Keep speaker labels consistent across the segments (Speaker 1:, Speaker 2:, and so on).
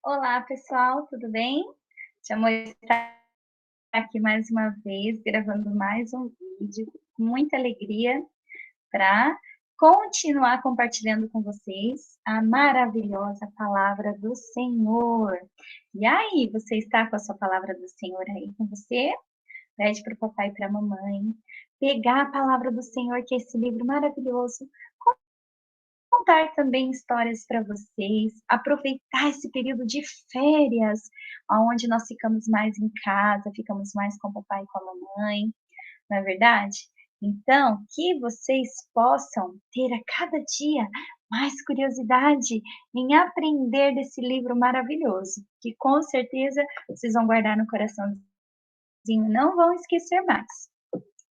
Speaker 1: Olá, pessoal, tudo bem? Te estar aqui mais uma vez, gravando mais um vídeo, com muita alegria, para continuar compartilhando com vocês a maravilhosa palavra do Senhor. E aí, você está com a sua palavra do Senhor aí com você? Pede para o papai e para a mamãe pegar a palavra do Senhor, que é esse livro maravilhoso, contar também histórias para vocês, aproveitar esse período de férias, onde nós ficamos mais em casa, ficamos mais com o papai e com a mamãe, não é verdade? Então, que vocês possam ter a cada dia mais curiosidade em aprender desse livro maravilhoso, que com certeza vocês vão guardar no coraçãozinho, não vão esquecer mais.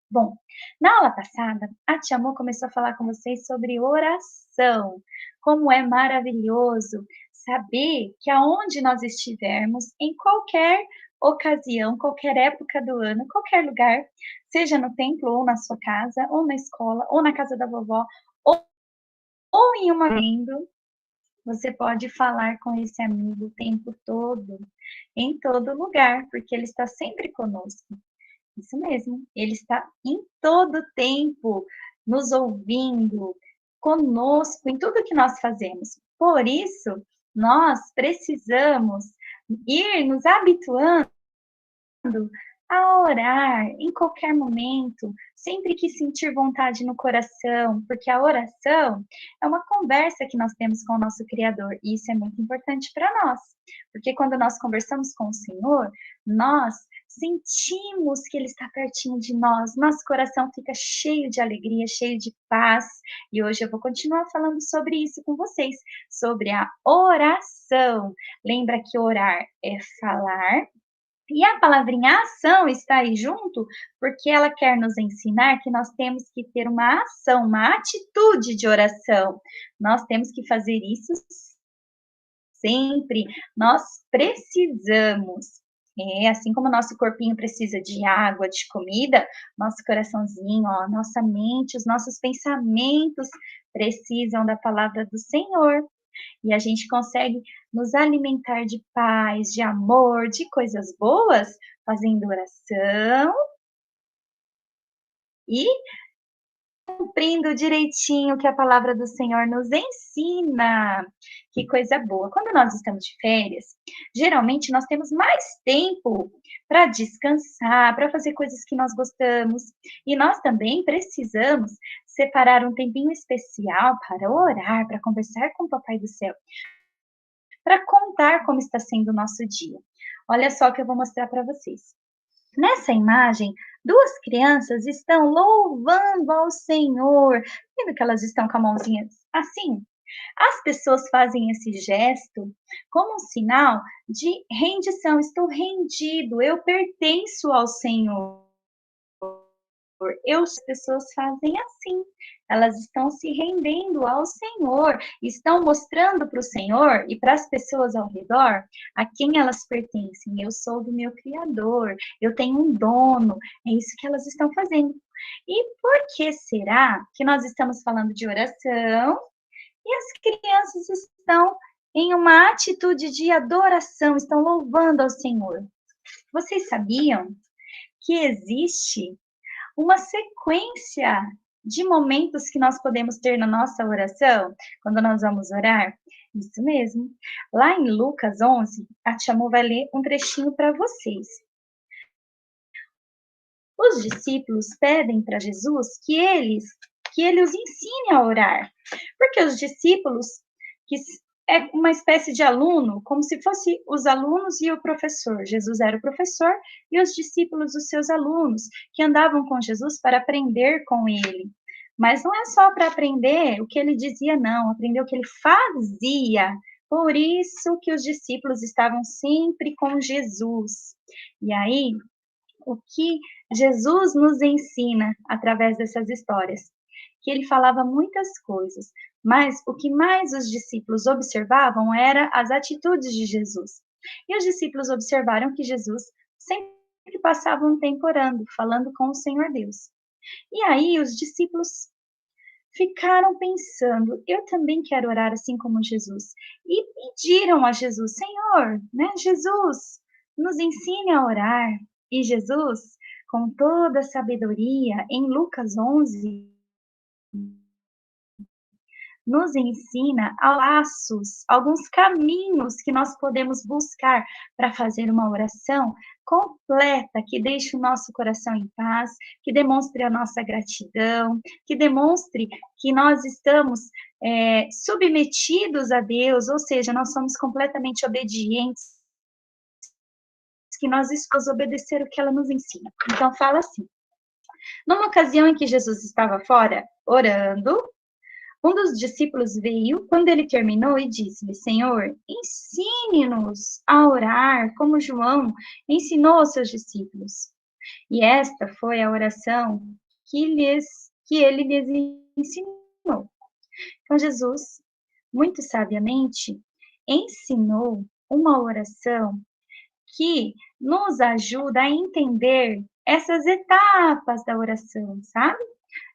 Speaker 1: Bom, na aula passada, a tia Mo começou a falar com vocês sobre oração. Como é maravilhoso saber que aonde nós estivermos, em qualquer ocasião, qualquer época do ano, qualquer lugar, seja no templo ou na sua casa, ou na escola, ou na casa da vovó, ou, ou em uma vendo, você pode falar com esse amigo o tempo todo, em todo lugar, porque ele está sempre conosco. Isso mesmo, ele está em todo tempo nos ouvindo, conosco, em tudo que nós fazemos. Por isso, nós precisamos ir nos habituando a orar em qualquer momento, sempre que sentir vontade no coração, porque a oração é uma conversa que nós temos com o nosso Criador, e isso é muito importante para nós, porque quando nós conversamos com o Senhor, nós sentimos que Ele está pertinho de nós, nosso coração fica cheio de alegria, cheio de paz, e hoje eu vou continuar falando sobre isso com vocês, sobre a oração. Lembra que orar é falar, e a palavrinha ação está aí junto, porque ela quer nos ensinar que nós temos que ter uma ação, uma atitude de oração. Nós temos que fazer isso sempre. Nós precisamos. É, assim como o nosso corpinho precisa de água, de comida, nosso coraçãozinho, ó, nossa mente, os nossos pensamentos precisam da palavra do Senhor. E a gente consegue nos alimentar de paz, de amor, de coisas boas, fazendo oração e cumprindo direitinho o que a palavra do Senhor nos ensina. Que coisa boa. Quando nós estamos de férias, geralmente nós temos mais tempo para descansar, para fazer coisas que nós gostamos. E nós também precisamos separar um tempinho especial para orar, para conversar com o Papai do Céu, para contar como está sendo o nosso dia. Olha só o que eu vou mostrar para vocês. Nessa imagem, duas crianças estão louvando ao Senhor. Vendo que elas estão com a mãozinha assim? As pessoas fazem esse gesto como um sinal de rendição. Estou rendido, eu pertenço ao Senhor. As pessoas fazem assim, elas estão se rendendo ao Senhor, estão mostrando para o Senhor e para as pessoas ao redor a quem elas pertencem. Eu sou do meu Criador, eu tenho um dono, é isso que elas estão fazendo. E por que será que nós estamos falando de oração e as crianças estão em uma atitude de adoração, estão louvando ao Senhor? Vocês sabiam que existe uma sequência de momentos que nós podemos ter na nossa oração, quando nós vamos orar? Isso mesmo. Lá em Lucas 11, a tia Mo vai ler um trechinho para vocês. Os discípulos pedem para Jesus que ele os ensine a orar, porque os discípulos, que é uma espécie de aluno, como se fosse os alunos e o professor. Jesus era o professor e os discípulos os seus alunos, que andavam com Jesus para aprender com ele. Mas não é só para aprender o que ele dizia, não, aprender o que ele fazia. Por isso que os discípulos estavam sempre com Jesus. E aí, o que Jesus nos ensina através dessas histórias? Que ele falava muitas coisas, mas o que mais os discípulos observavam era as atitudes de Jesus. E os discípulos observaram que Jesus sempre passava um tempo orando, falando com o Senhor Deus. E aí os discípulos ficaram pensando, eu também quero orar assim como Jesus. E pediram a Jesus, Senhor, né, Jesus, nos ensine a orar. E Jesus, com toda a sabedoria, em Lucas 11, nos ensina a laços, alguns caminhos que nós podemos buscar para fazer uma oração completa, que deixe o nosso coração em paz, que demonstre a nossa gratidão, que demonstre que nós estamos submetidos a Deus, ou seja, nós somos completamente obedientes, que nós escolhemos obedecer o que ela nos ensina. Então, fala assim, numa ocasião em que Jesus estava fora, orando, um dos discípulos veio, quando ele terminou, e disse-lhe, Senhor, ensine-nos a orar, como João ensinou aos seus discípulos. E esta foi a oração que ele lhes ensinou. Então, Jesus, muito sabiamente, ensinou uma oração que nos ajuda a entender essas etapas da oração, sabe?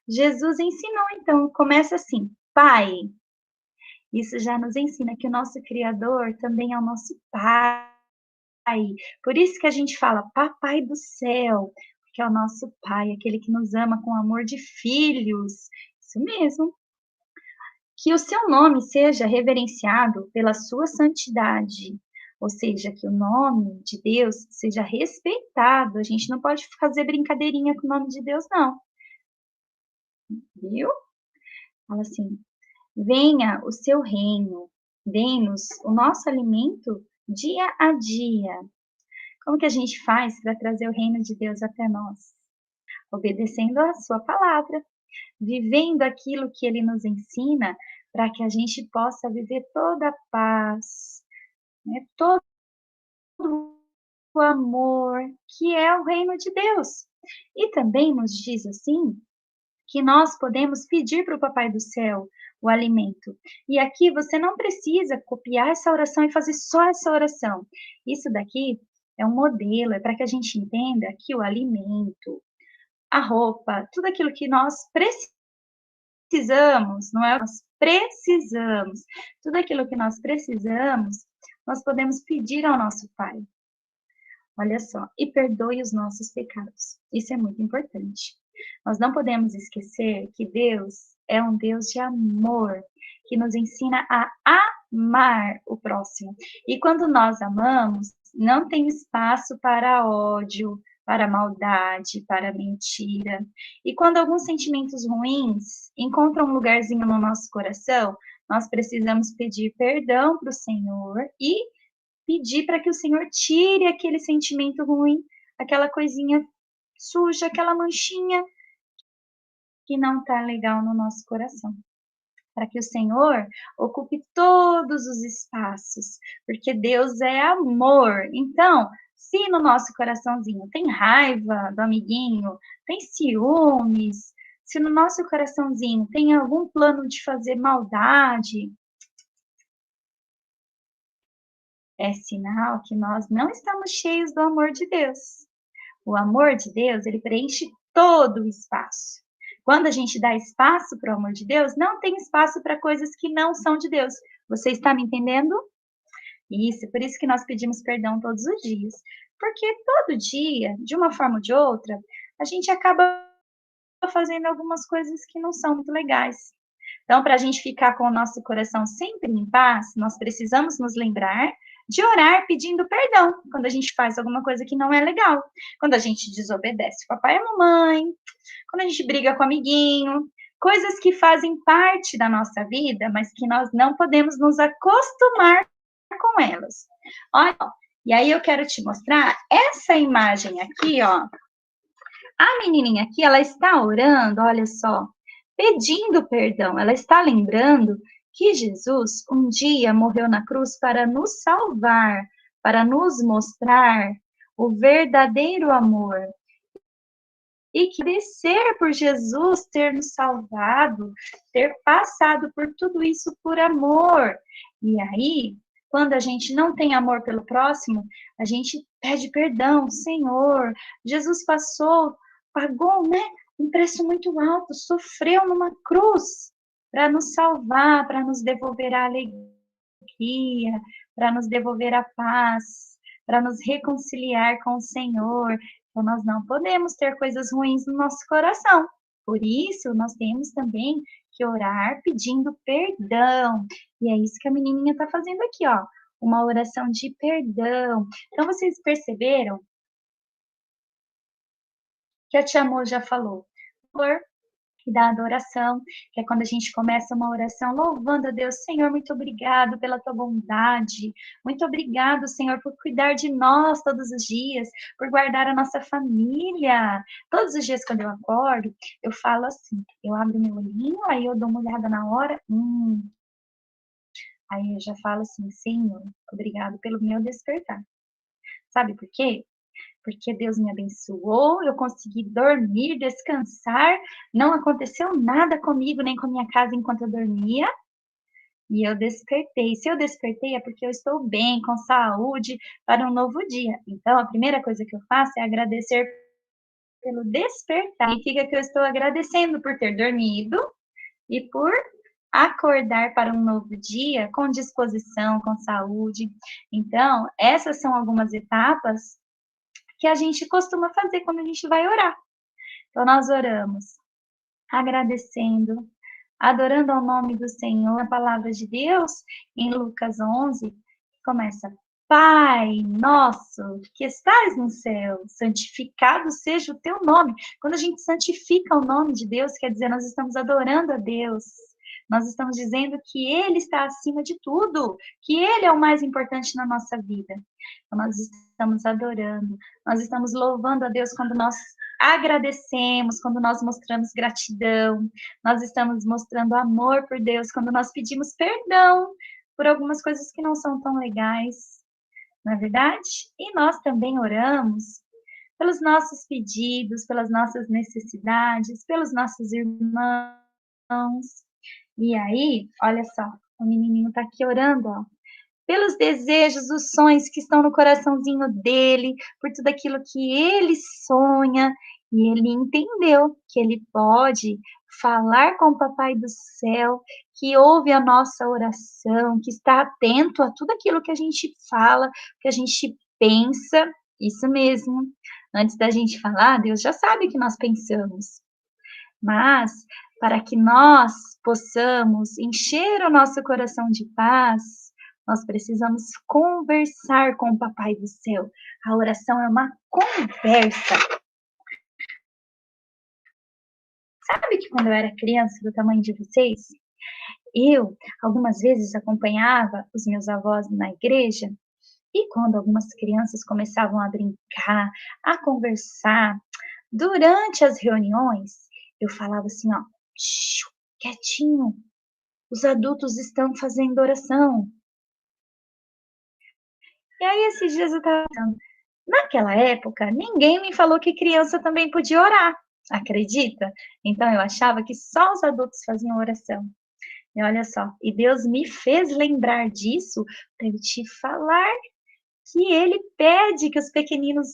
Speaker 1: Jesus ensinou, então, começa assim, Pai. Isso já nos ensina que o nosso Criador também é o nosso Pai. Por isso que a gente fala Papai do céu, porque é o nosso Pai, aquele que nos ama com amor de filhos. Isso mesmo. Que o seu nome seja reverenciado pela sua santidade. Ou seja, que o nome de Deus seja respeitado. A gente não pode fazer brincadeirinha com o nome de Deus, não. Viu? Fala assim, venha o seu reino, dê-nos o nosso alimento dia a dia. Como que a gente faz para trazer o reino de Deus até nós? Obedecendo a sua palavra, vivendo aquilo que ele nos ensina, para que a gente possa viver toda a paz, né? Todo o amor, que é o reino de Deus. E também nos diz assim, que nós podemos pedir para o Papai do Céu o alimento. E aqui você não precisa copiar essa oração e fazer só essa oração. Isso daqui é um modelo, é para que a gente entenda que o alimento, a roupa, tudo aquilo que nós precisamos, não é? Nós precisamos, tudo aquilo que nós precisamos, nós podemos pedir ao nosso Pai. Olha só, e perdoe os nossos pecados. Isso é muito importante. Nós não podemos esquecer que Deus é um Deus de amor, que nos ensina a amar o próximo. E quando nós amamos, não tem espaço para ódio, para maldade, para mentira. E quando alguns sentimentos ruins encontram um lugarzinho no nosso coração, nós precisamos pedir perdão para o Senhor e pedir para que o Senhor tire aquele sentimento ruim, aquela coisinha suja, aquela manchinha que não está legal no nosso coração. Para que o Senhor ocupe todos os espaços, porque Deus é amor. Então, se no nosso coraçãozinho tem raiva do amiguinho, tem ciúmes, se no nosso coraçãozinho tem algum plano de fazer maldade, é sinal que nós não estamos cheios do amor de Deus. O amor de Deus, ele preenche todo o espaço. Quando a gente dá espaço para o amor de Deus, não tem espaço para coisas que não são de Deus. Você está me entendendo? Isso, por isso que nós pedimos perdão todos os dias. Porque todo dia, de uma forma ou de outra, a gente acaba fazendo algumas coisas que não são muito legais. Então, para a gente ficar com o nosso coração sempre em paz, nós precisamos nos lembrar de orar pedindo perdão quando a gente faz alguma coisa que não é legal. Quando a gente desobedece o papai e a mamãe, quando a gente briga com o amiguinho, coisas que fazem parte da nossa vida, mas que nós não podemos nos acostumar com elas. Olha, e aí eu quero te mostrar essa imagem aqui, ó. A menininha aqui, ela está orando, olha só, pedindo perdão. Ela está lembrando que Jesus um dia morreu na cruz para nos salvar, para nos mostrar o verdadeiro amor. E que descer por Jesus ter nos salvado, ter passado por tudo isso por amor. E aí, quando a gente não tem amor pelo próximo, a gente pede perdão, Senhor. Jesus passou, pagou, né, um preço muito alto, sofreu numa cruz para nos salvar, para nos devolver a alegria, para nos devolver a paz, para nos reconciliar com o Senhor. Então, nós não podemos ter coisas ruins no nosso coração. Por isso, nós temos também que orar pedindo perdão. E é isso que a menininha está fazendo aqui, ó. Uma oração de perdão. Então, vocês perceberam que a Tia Mo já falou? E da adoração, que é quando a gente começa uma oração louvando a Deus. Senhor, muito obrigado pela tua bondade, muito obrigado, Senhor, por cuidar de nós todos os dias, por guardar a nossa família. Todos os dias quando eu acordo, eu falo assim, eu abro meu olhinho, aí eu dou uma olhada na hora, aí eu já falo assim, Senhor, obrigado pelo meu despertar. Sabe por quê? Porque Deus me abençoou, eu consegui dormir, descansar, não aconteceu nada comigo nem com minha casa enquanto eu dormia, e eu despertei. Se eu despertei é porque eu estou bem, com saúde, para um novo dia. Então, a primeira coisa que eu faço é agradecer pelo despertar. Significa que eu estou agradecendo por ter dormido e por acordar para um novo dia com disposição, com saúde. Então, essas são algumas etapas que a gente costuma fazer quando a gente vai orar. Então, nós oramos agradecendo, adorando ao nome do Senhor. A palavra de Deus, em Lucas 11, começa: Pai nosso, que estás no céu, santificado seja o teu nome. Quando a gente santifica o nome de Deus, quer dizer, nós estamos adorando a Deus. Nós estamos dizendo que Ele está acima de tudo, que Ele é o mais importante na nossa vida. Então, nós estamos adorando, nós estamos louvando a Deus quando nós agradecemos, quando nós mostramos gratidão, nós estamos mostrando amor por Deus, quando nós pedimos perdão por algumas coisas que não são tão legais, não é verdade? E nós também oramos pelos nossos pedidos, pelas nossas necessidades, pelos nossos irmãos. E aí, olha só, o menininho está aqui orando, ó, pelos desejos, os sonhos que estão no coraçãozinho dele, por tudo aquilo que ele sonha, e ele entendeu que ele pode falar com o Papai do Céu, que ouve a nossa oração, que está atento a tudo aquilo que a gente fala, que a gente pensa, isso mesmo. Antes da gente falar, Deus já sabe o que nós pensamos. Mas, para que nós possamos encher o nosso coração de paz, nós precisamos conversar com o Papai do Céu. A oração é uma conversa. Sabe que quando eu era criança, do tamanho de vocês, eu algumas vezes acompanhava os meus avós na igreja, e quando algumas crianças começavam a brincar, a conversar, durante as reuniões, eu falava assim, ó, quietinho, os adultos estão fazendo oração. E aí, esses dias eu estava pensando, naquela época, ninguém me falou que criança também podia orar, acredita? Então, eu achava que só os adultos faziam oração. E olha só, e Deus me fez lembrar disso para eu te falar que ele pede que os pequeninos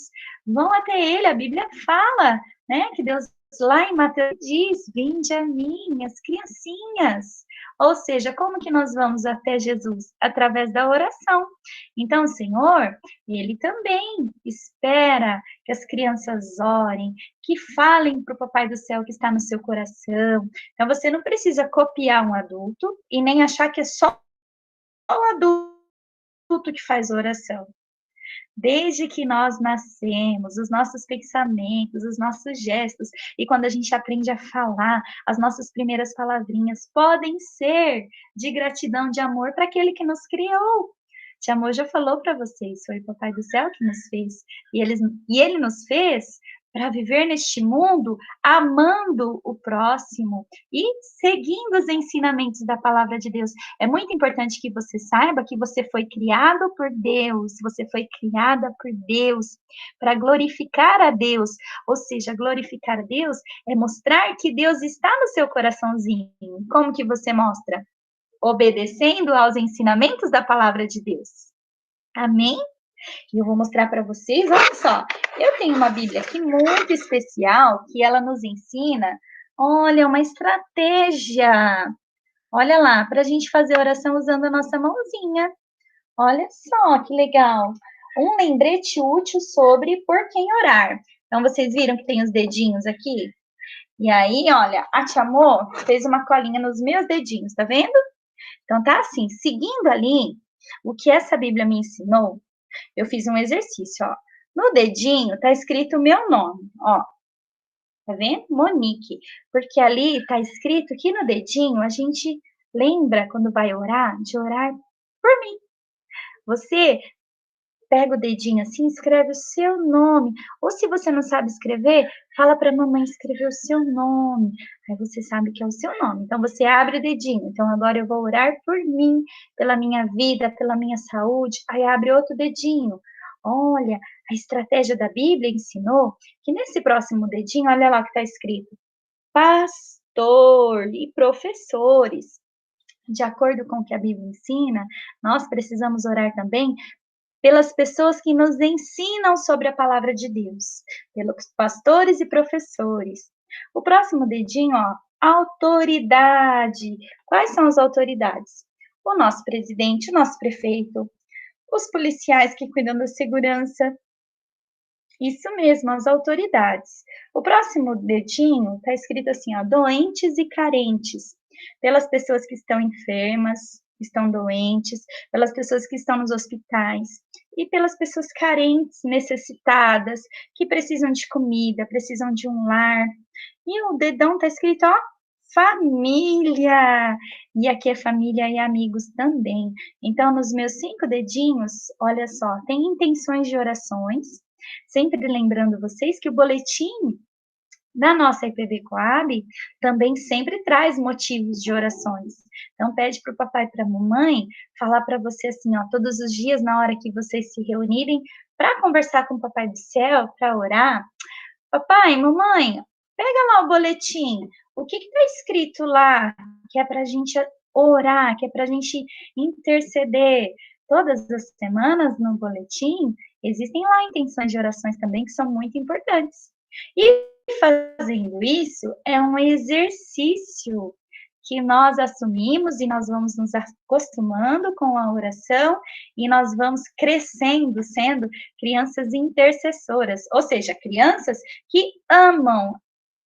Speaker 1: vão até ele. A Bíblia fala, né, que Deus lá em Mateus diz: vinde a mim, as criancinhas. Ou seja, como que nós vamos até Jesus? Através da oração. Então, o Senhor, ele também espera que as crianças orem, que falem para o Papai do Céu que está no seu coração. Então, você não precisa copiar um adulto e nem achar que é só o adulto que faz oração. Desde que nós nascemos, os nossos pensamentos, os nossos gestos, e quando a gente aprende a falar, as nossas primeiras palavrinhas podem ser de gratidão, de amor para aquele que nos criou. Tia Amor já falou para vocês, foi o Papai do Céu que nos fez, e ele nos fez para viver neste mundo amando o próximo e seguindo os ensinamentos da palavra de Deus. É muito importante que você saiba que você foi criado por Deus, você foi criada por Deus para glorificar a Deus. Ou seja, glorificar a Deus é mostrar que Deus está no seu coraçãozinho. Como que você mostra? Obedecendo aos ensinamentos da palavra de Deus. Amém? E eu vou mostrar para vocês, olha só, eu tenho uma Bíblia aqui muito especial, que ela nos ensina, olha, uma estratégia, olha lá, para a gente fazer oração usando a nossa mãozinha. Olha só que legal. Um lembrete útil sobre por quem orar. Então, vocês viram que tem os dedinhos aqui? E aí, olha, a Tia Amor fez uma colinha nos meus dedinhos, tá vendo? Então, tá assim, seguindo ali o que essa Bíblia me ensinou, eu fiz um exercício, ó. No dedinho tá escrito o meu nome, ó. Tá vendo? Monique. Porque ali tá escrito que no dedinho a gente lembra quando vai orar, de orar por mim. Você pega o dedinho assim, escreve o seu nome. Ou se você não sabe escrever, fala para a mamãe escrever o seu nome. Aí você sabe que é o seu nome. Então você abre o dedinho. Então agora eu vou orar por mim, pela minha vida, pela minha saúde. Aí abre outro dedinho. Olha, a estratégia da Bíblia ensinou que nesse próximo dedinho, olha lá o que está escrito: pastor e professores. De acordo com o que a Bíblia ensina, nós precisamos orar também pelas pessoas que nos ensinam sobre a palavra de Deus, pelos pastores e professores. O próximo dedinho, ó, autoridade. Quais são as autoridades? O nosso presidente, o nosso prefeito, os policiais que cuidam da segurança. Isso mesmo, as autoridades. O próximo dedinho está escrito assim, ó, doentes e carentes, pelas pessoas que estão enfermas, estão doentes, pelas pessoas que estão nos hospitais e pelas pessoas carentes, necessitadas, que precisam de comida, precisam de um lar. E o dedão está escrito, ó, família. E aqui é família e amigos também. Então, nos meus 5 dedinhos, olha só, tem intenções de orações, sempre lembrando vocês que o boletim da nossa IPB Coab também sempre traz motivos de orações. Então, pede para o papai e para a mamãe falar para você assim, ó, todos os dias, na hora que vocês se reunirem, para conversar com o Papai do Céu, para orar. Papai, mamãe, pega lá o boletim. O que está escrito lá? Que é para a gente orar, que é para a gente interceder. Todas as semanas no boletim existem lá intenções de orações também que são muito importantes. E fazendo isso é um exercício que nós assumimos e nós vamos nos acostumando com a oração e nós vamos crescendo, sendo crianças intercessoras, ou seja, crianças que amam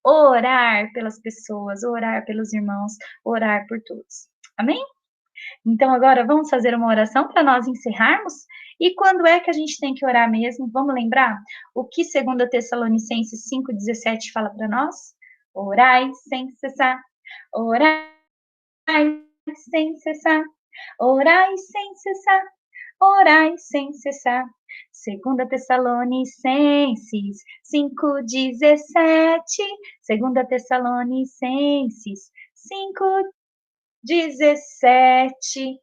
Speaker 1: orar pelas pessoas, orar pelos irmãos, orar por todos. Amém? Então agora vamos fazer uma oração para nós encerrarmos? E quando é que a gente tem que orar mesmo? Vamos lembrar o que 2 Tessalonicenses 5,17 fala para nós? Orai sem cessar, orai sem cessar, orai sem cessar, orai sem cessar. 2 Tessalonicenses 5,17. 2 Tessalonicenses 5,17.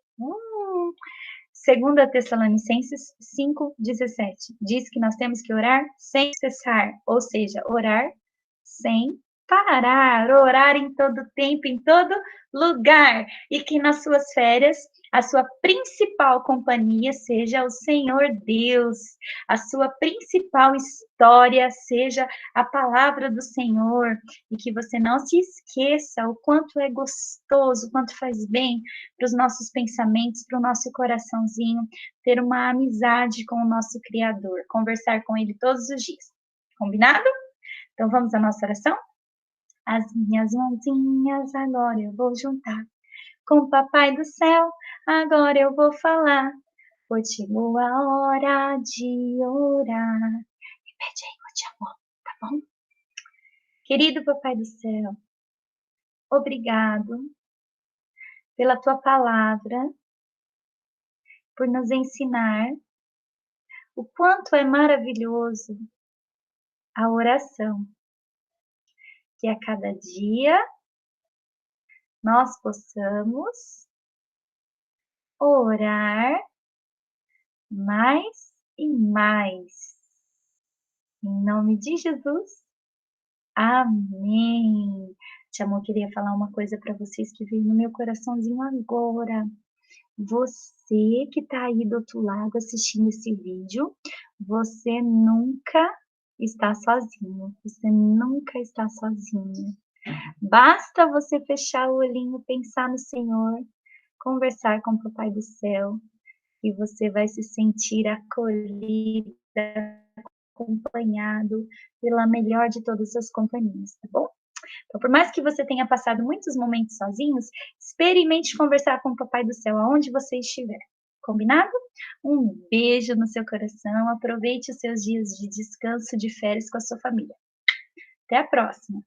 Speaker 1: 2 Tessalonicenses 5,17. Diz que nós temos que orar sem cessar, ou seja, orar sem parar, orar em todo tempo, em todo lugar, e que nas suas férias a sua principal companhia seja o Senhor Deus, a sua principal história seja a palavra do Senhor, e que você não se esqueça o quanto é gostoso, o quanto faz bem para os nossos pensamentos, para o nosso coraçãozinho, ter uma amizade com o nosso Criador, conversar com Ele todos os dias. Combinado? Então vamos à nossa oração? As minhas mãozinhas agora eu vou juntar com o Papai do Céu, agora eu vou falar. Pois chegou a hora de orar. Repete aí, eu te amo, tá bom? Querido Papai do Céu, obrigado pela tua palavra, por nos ensinar o quanto é maravilhoso a oração, que a cada dia nós possamos orar mais e mais. Em nome de Jesus. Amém. Tia Amor, queria falar uma coisa para vocês que veio no meu coraçãozinho agora. Você você que está aí do outro lado assistindo esse vídeo, você nunca está sozinho, você nunca está sozinho. Basta você fechar o olhinho, pensar no Senhor, conversar com o Papai do Céu, e você vai se sentir acolhido, acompanhado pela melhor de todas as companhias, tá bom? Então, por mais que você tenha passado muitos momentos sozinhos, experimente conversar com o Papai do Céu aonde você estiver. Combinado? Um beijo no seu coração. Aproveite os seus dias de descanso, de férias com a sua família. Até a próxima!